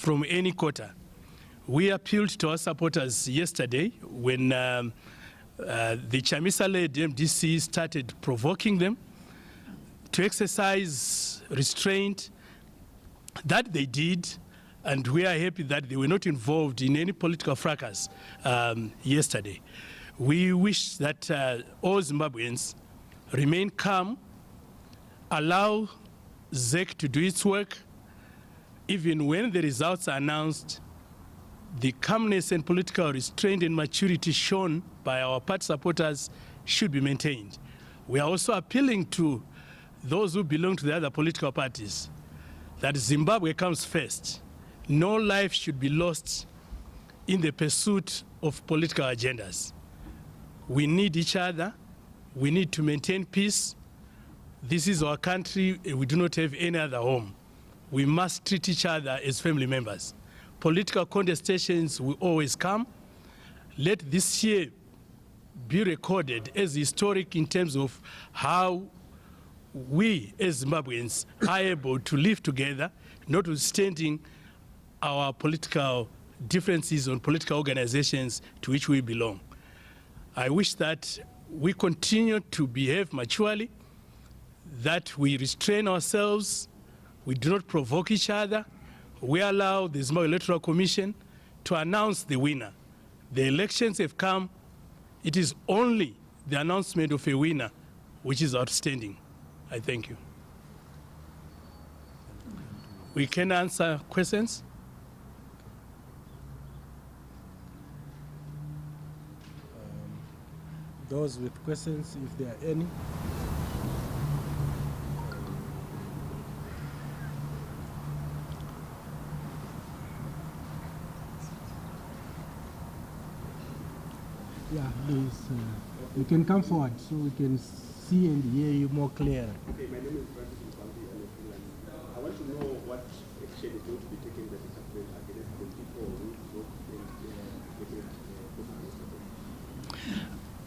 from any quarter. We appealed to our supporters yesterday when the Chamisa-led MDC started provoking them to exercise restraint. That they did, and we are happy that they were not involved in any political fracas yesterday. We wish that all Zimbabweans remain calm, allow ZEC to do its work. Even when the results are announced, the calmness and political restraint and maturity shown by our party supporters should be maintained. We are also appealing to those who belong to the other political parties that Zimbabwe comes first. No life should be lost in the pursuit of political agendas. We need each other. We need to maintain peace. This is our country. We do not have any other home. We must treat each other as family members. Political contestations will always come. Let this year be recorded as historic in terms of how we as Zimbabweans are able to live together, notwithstanding our political differences on political organizations to which we belong. I wish that we continue to behave maturely, that we restrain ourselves, we do not provoke each other. We allow the Zimbabwe Electoral Commission to announce the winner. The elections have come. It is only the announcement of a winner which is outstanding. I thank you. We can answer questions. Those with questions, if there are any. Yeah, please. You can come forward so we can see and hear you more clearly. Okay, my name is Francis Mbambi, and I want to know what action is going to be taken by the government against the people who vote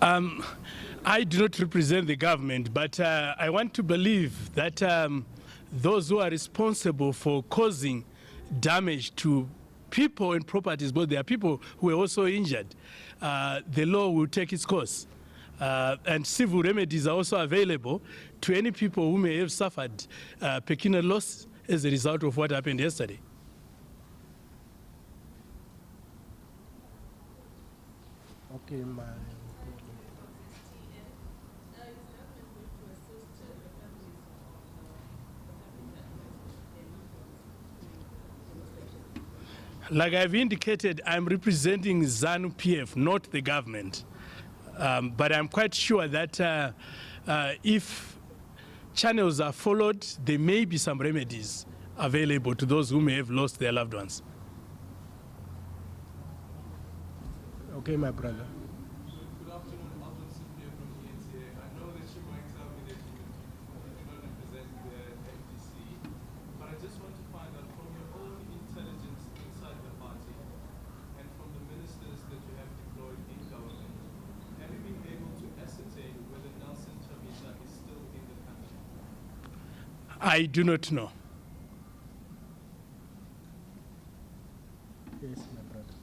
in I do not represent the government, but I want to believe that those who are responsible for causing damage to people and properties, but there are people who are also injured, the law will take its course. And civil remedies are also available to any people who may have suffered pecuniary loss as a result of what happened yesterday. Okay, Like I've indicated, I'm representing ZANU-PF, not the government. But I'm quite sure that if channels are followed, there may be some remedies available to those who may have lost their loved ones. Okay, my brother. Good afternoon, Alton Cynthia from ENCA. I know that you might tell me that you do not represent the MDC, but I just want to find out from your own intelligence inside the party and from the ministers that you have deployed in government, have you been able to ascertain whether Nelson Chamisa is still in the country? I do not know. Yes, my brother.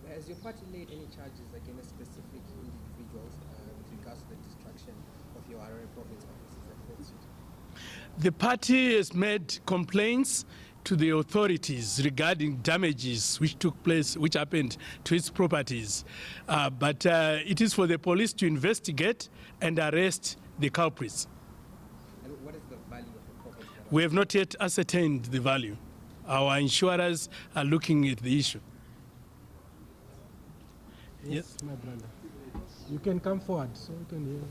Has your party laid any charges against specific individuals with regards to the destruction of your Harare province offices? The party has made complaints to the authorities regarding damages which took place, which happened to its properties. But it is for the police to investigate and arrest the culprits. And what is the value of the property? We have not yet ascertained the value. Our insurers are looking at the issue. Yes, my brother. You can come forward so we can hear.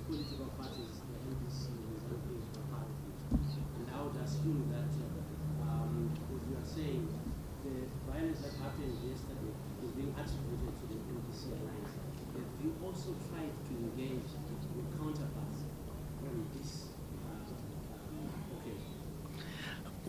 Political parties, the NDC and ZANU-PF were part of it. And I would assume that, as you are saying, the violence that happened yesterday is being attributed to the NDC alliance. Have you also tried to engage with counterparts on this occasion?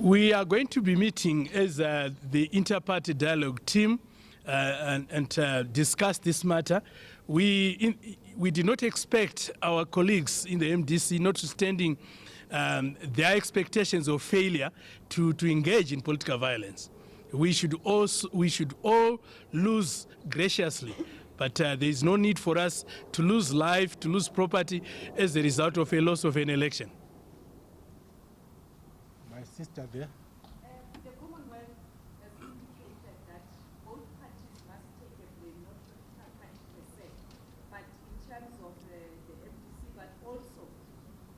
We are going to be meeting as the inter-party dialogue team and discuss this matter. We did not expect our colleagues in the MDC, notwithstanding their expectations of failure, to engage in political violence. We should all lose graciously, but there is no need for us to lose life, to lose property as a result of a loss of an election. My sister there. The Commonwealth has indicated that both parties must take a blame, not the party per se, but in terms of the MDC, but also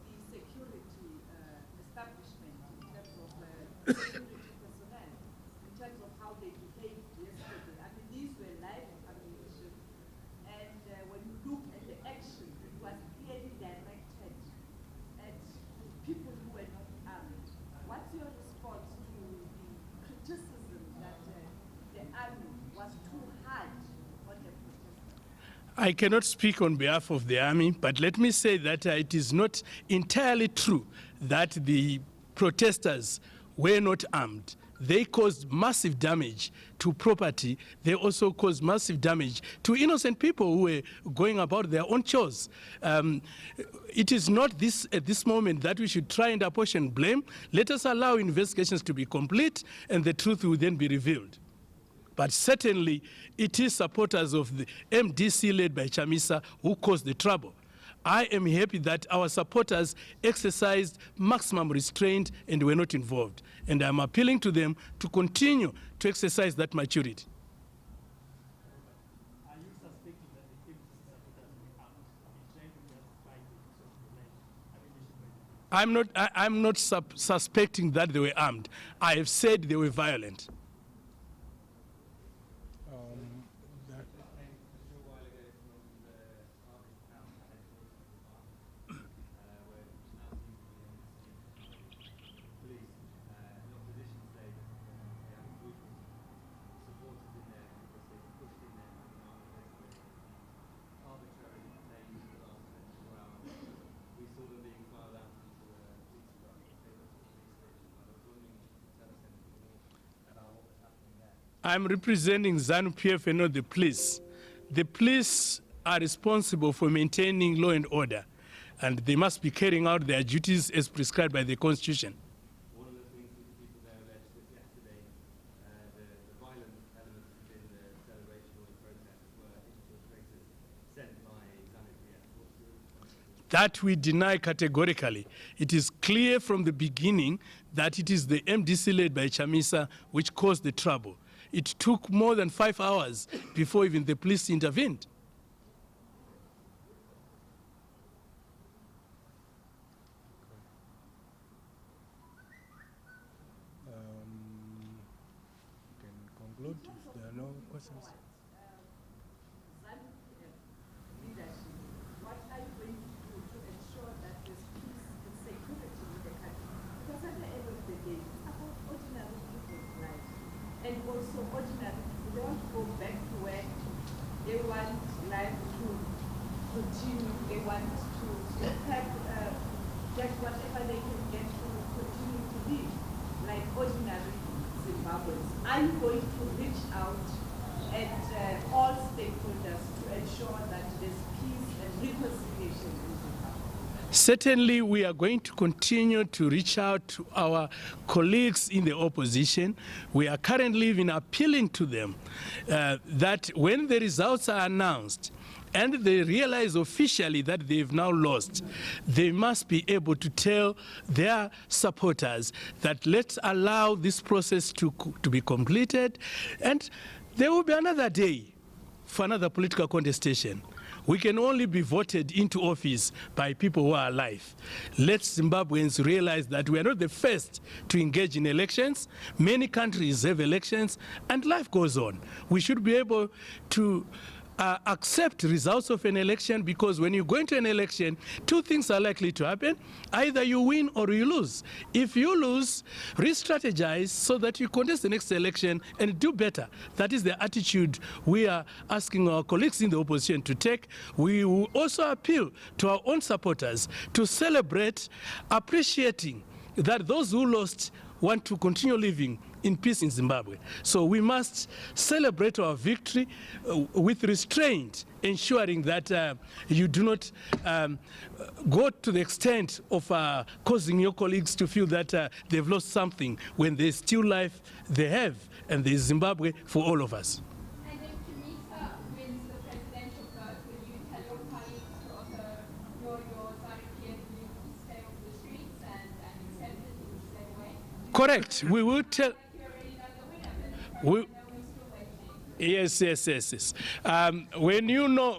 the security establishment, in terms of security personnel, in terms of how they behaved yesterday. I mean, these were live ammunition, and when you look at the action, it was clearly directed at people who were not armed. What's your response to the criticism that the army was too hard on the protesters? I cannot speak on behalf of the army, but let me say that it is not entirely true that the protesters were not armed. They caused massive damage to property. They also caused massive damage to innocent people who were going about their own chores. It is not at this moment that we should try and apportion blame. Let us allow investigations to be complete, and the truth will then be revealed. But certainly, it is supporters of the MDC led by Chamisa who caused the trouble. I am happy that our supporters exercised maximum restraint and were not involved. And I'm appealing to them to continue to exercise that maturity. Are you suspecting that the MDC supporters were armed and trying to justify the use of ammunition? I'm not suspecting that they were armed. I have said they were violent. I'm representing ZANU-PF and not the police. The police are responsible for maintaining law and order, and they must be carrying out their duties as prescribed by the Constitution. One of the things that the people there alleged was yesterday, the violent elements within the celebration or the protest were infiltrators sent by ZANU-PF. That we deny categorically. It is clear from the beginning that it is the MDC led by Chamisa which caused the trouble. It took more than 5 hours before even the police intervened. Can conclude if there are no questions. ZANU-PF leadership, what are you going to do to ensure that there's peace and security in the country? Because at the end of the day, it's about ordinary people's lives. And also ordinary people, they want to go back to work. They want life to continue. They want to get whatever they can get to continue to live like ordinary Zimbabweans. Are you going to reach out at all stakeholders to ensure that there's peace and reconciliation in Zimbabwe? Certainly, we are going to continue to reach out to our colleagues in the opposition. We are currently even appealing to them that when the results are announced and they realize officially that they've now lost, they must be able to tell their supporters that let's allow this process to be completed, and there will be another day for another political contestation. We can only be voted into office by people who are alive. Let Zimbabweans realize that we are not the first to engage in elections. Many countries have elections, and life goes on. We should be able to accept results of an election, because when you go into an election, two things are likely to happen. Either you win or you lose. If you lose, re-strategize so that you contest the next election and do better. That is the attitude we are asking our colleagues in the opposition to take. We will also appeal to our own supporters to celebrate, appreciating that those who lost want to continue living in peace in Zimbabwe. So we must celebrate our victory with restraint, ensuring that you do not go to the extent of causing your colleagues to feel that they've lost something when there's still life they have, and there's Zimbabwe for all of us. And if Chamisa wins the presidential vote, will you tell your colleagues to also, your ZANU-PF leaders to stay off the streets and accept it and stay away? Correct. We will tell. You already know the winner, but we're still waiting. Yes.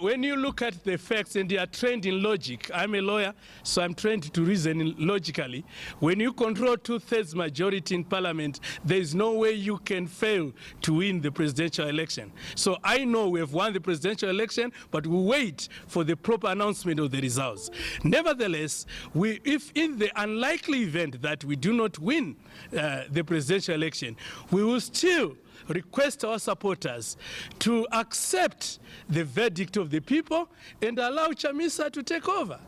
When you look at the facts and you are trained in logic, I'm a lawyer, so I'm trained to reason logically. When you control 2/3 majority in parliament, there is no way you can fail to win the presidential election. So I know we have won the presidential election, but we wait for the proper announcement of the results. Nevertheless, if in the unlikely event that we do not win the presidential election, we will still request our supporters to accept the verdict of the people and allow Chamisa to take over.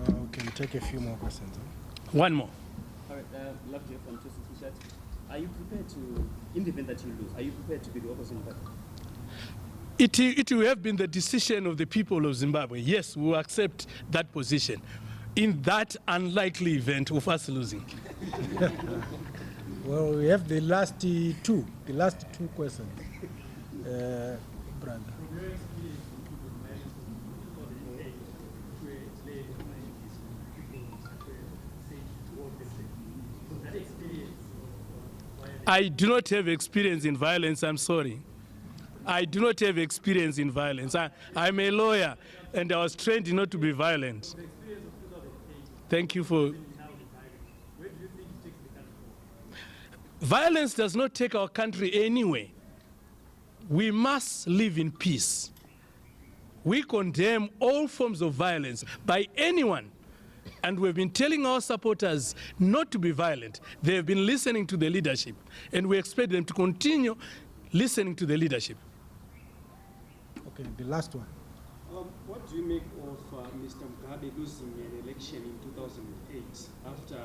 We can take a few more questions. One more. All right, love to hear from Justice Richard. Are you prepared to, in the event that you lose, are you prepared to be the opposition party? It will have been the decision of the people of Zimbabwe. Yes, we will accept that position in that unlikely event of us losing. Well, we have the last two questions. Brother. I do not have experience in violence, I'm sorry. I do not have experience in violence. I'm a lawyer and I was trained not to be violent. Thank you for... Violence does not take our country anywhere. We must live in peace. We condemn all forms of violence by anyone. And we've been telling our supporters not to be violent. They've been listening to the leadership, and we expect them to continue listening to the leadership. Okay, the last one. What do you make of Mr. Mugabe losing an election in 2008 after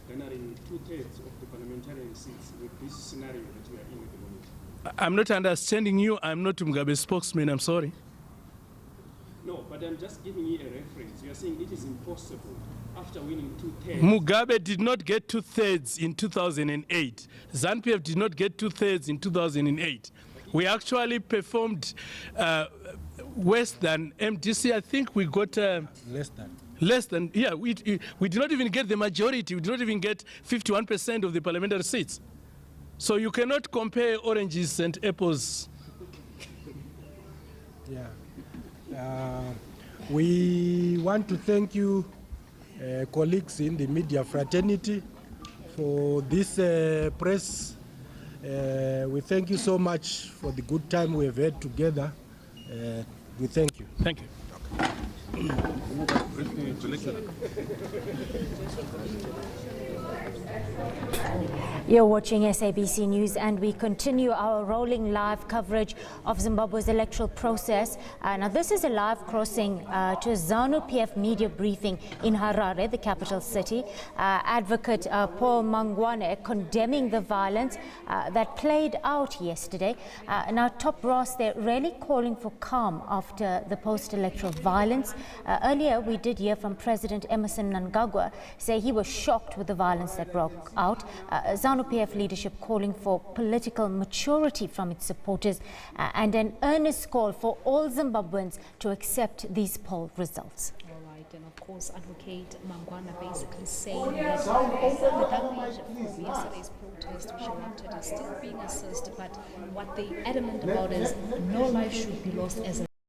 garnering 2/3 of the parliamentary seats with this scenario that we are in at the moment? I'm not understanding you. I'm not Mugabe's spokesman. I'm sorry. No, but I'm just giving you a reference. You are saying it is impossible after winning 2/3. Mugabe did not get 2/3 in 2008. ZANU-PF did not get 2/3 in 2008. We actually performed worse than MDC. I think we got... Less than, yeah, we did not even get the majority. We did not even get 51% of the parliamentary seats. So you cannot compare oranges and apples. Yeah. We want to thank you, colleagues in the media fraternity, for this press. We thank you so much for the good time we have had together. We thank you. Thank you. You're watching SABC News, and we continue our rolling live coverage of Zimbabwe's electoral process. Now, this is a live crossing to a ZANU-PF media briefing in Harare, the capital city. Advocate Paul Mangwane condemning the violence that played out yesterday. Now, top brass, they're really calling for calm after the post-electoral violence. Earlier, we did hear from President Emerson Mnangagwa say he was shocked with the violence that broke out. ZANU-PF leadership calling for political maturity from its supporters and an earnest call for all Zimbabweans to accept these poll results. All right, and of course, Advocate Mangwana basically saying that the damage from yesterday's protest, which erupted, is still being assessed, but what they adamant about is no life should be lost as a